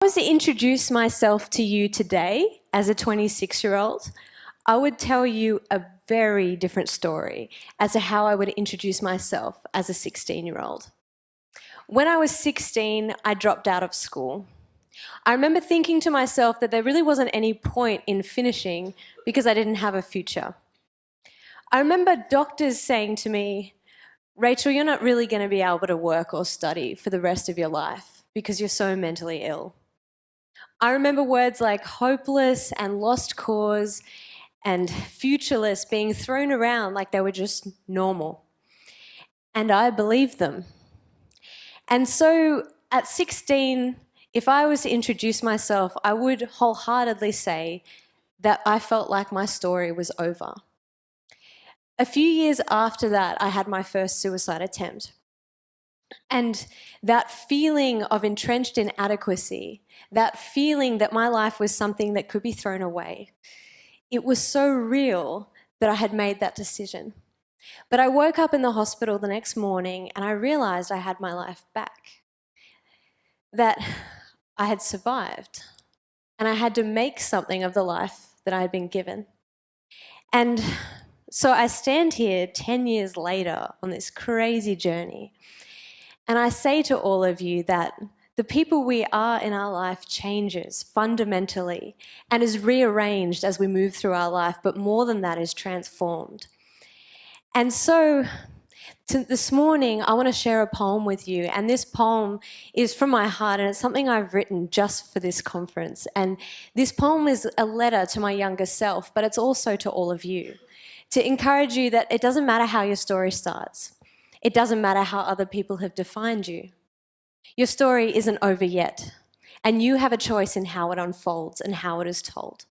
I was to introduce myself to you today as a 26-year-old, I would tell you a very different story as to how I would introduce myself as a 16-year-old. When I was 16, I dropped out of school. I remember thinking to myself that there really wasn't any point in finishing because I didn't have a future. I remember doctors saying to me, "Rachel, you're not really going to be able to work or study for the rest of your life because you're so mentally ill." I remember words like hopeless and lost cause and futureless being thrown around like they were just normal. And I believed them. And so at 16, if I was to introduce myself, I would wholeheartedly say that I felt like my story was over. A few years after that, I had my first suicide attempt. And that feeling of entrenched inadequacy, that feeling that my life was something that could be thrown away, it was so real that I had made that decision. But I woke up in the hospital the next morning and I realized I had my life back, that I had survived, and I had to make something of the life that I had been given. And so I stand here 10 years later on this crazy journey, and I say to all of you that the people we are in our life changes fundamentally and is rearranged as we move through our life, but more than that, is transformed. And so this morning, I want to share a poem with you, and this poem is from my heart, and it's something I've written just for this conference. And this poem is a letter to my younger self, but it's also to all of you, to encourage you that it doesn't matter how your story starts. It doesn't matter how other people have defined you. Your story isn't over yet, and you have a choice in how it unfolds and how it is told.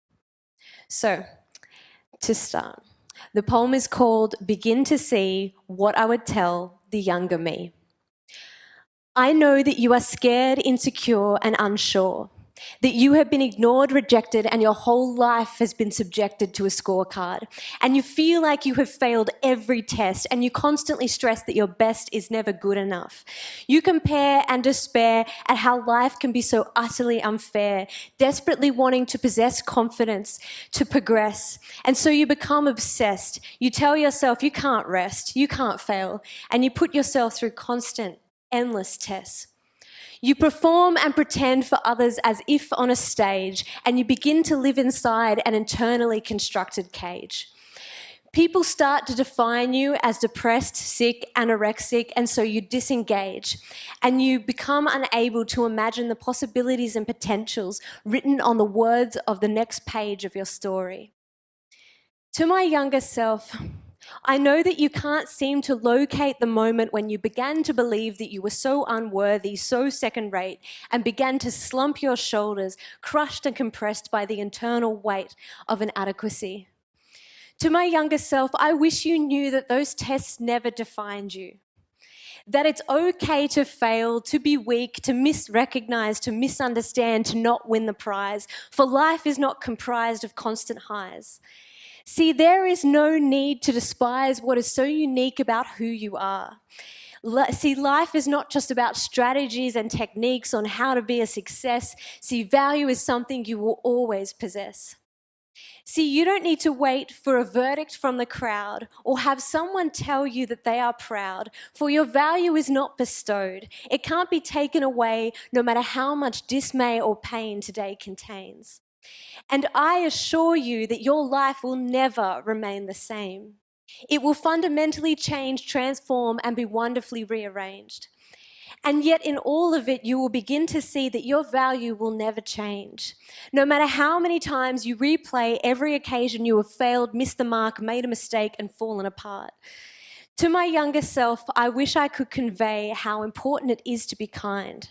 So, to start, the poem is called "Begin to See What I Would Tell the Younger Me." I know that you are scared, insecure, and unsure, that you have been ignored, rejected, and your whole life has been subjected to a scorecard. And you feel like you have failed every test, and you constantly stress that your best is never good enough. You compare and despair at how life can be so utterly unfair, desperately wanting to possess confidence, to progress. And so you become obsessed. You tell yourself you can't rest, you can't fail, and you put yourself through constant, endless tests. You perform and pretend for others as if on a stage, and you begin to live inside an internally constructed cage. People start to define you as depressed, sick, anorexic, and so you disengage, and you become unable to imagine the possibilities and potentials written on the words of the next page of your story. To my younger self, I know that you can't seem to locate the moment when you began to believe that you were so unworthy, so second-rate, and began to slump your shoulders, crushed and compressed by the internal weight of inadequacy. To my younger self, I wish you knew that those tests never defined you. That it's okay to fail, to be weak, to misrecognize, to misunderstand, to not win the prize, for life is not comprised of constant highs. See, there is no need to despise what is so unique about who you are. See, life is not just about strategies and techniques on how to be a success. See, value is something you will always possess. See, you don't need to wait for a verdict from the crowd or have someone tell you that they are proud, for your value is not bestowed. It can't be taken away, no matter how much dismay or pain today contains. And I assure you that your life will never remain the same. It will fundamentally change, transform, and be wonderfully rearranged. And yet in all of it, you will begin to see that your value will never change. No matter how many times you replay every occasion you have failed, missed the mark, made a mistake, and fallen apart. To my younger self, I wish I could convey how important it is to be kind.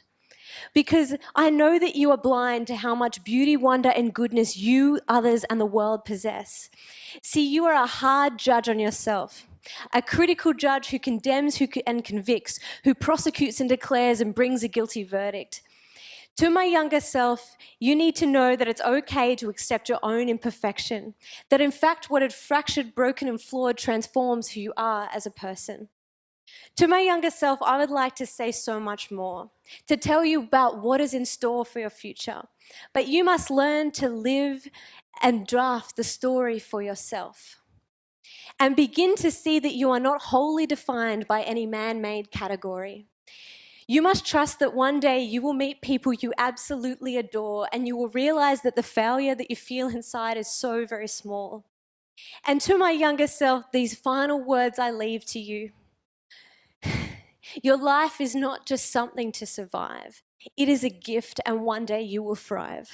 Because I know that you are blind to how much beauty, wonder, and goodness you, others, and the world possess. See, you are a hard judge on yourself, a critical judge who condemns and convicts, who prosecutes and declares and brings a guilty verdict. To my younger self, you need to know that it's okay to accept your own imperfection, that in fact what had fractured, broken, and flawed transforms who you are as a person. To my younger self, I would like to say so much more, to tell you about what is in store for your future. But you must learn to live and draft the story for yourself. And begin to see that you are not wholly defined by any man-made category. You must trust that one day you will meet people you absolutely adore, and you will realize that the failure that you feel inside is so very small. And to my younger self, these final words I leave to you. Your life is not just something to survive. It is a gift, and one day you will thrive.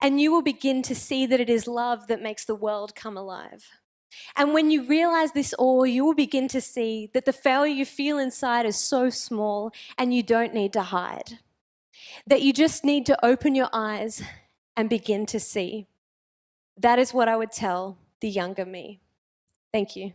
And you will begin to see that it is love that makes the world come alive. And when you realize this all, you will begin to see that the failure you feel inside is so small and you don't need to hide. That you just need to open your eyes and begin to see. That is what I would tell the younger me. Thank you.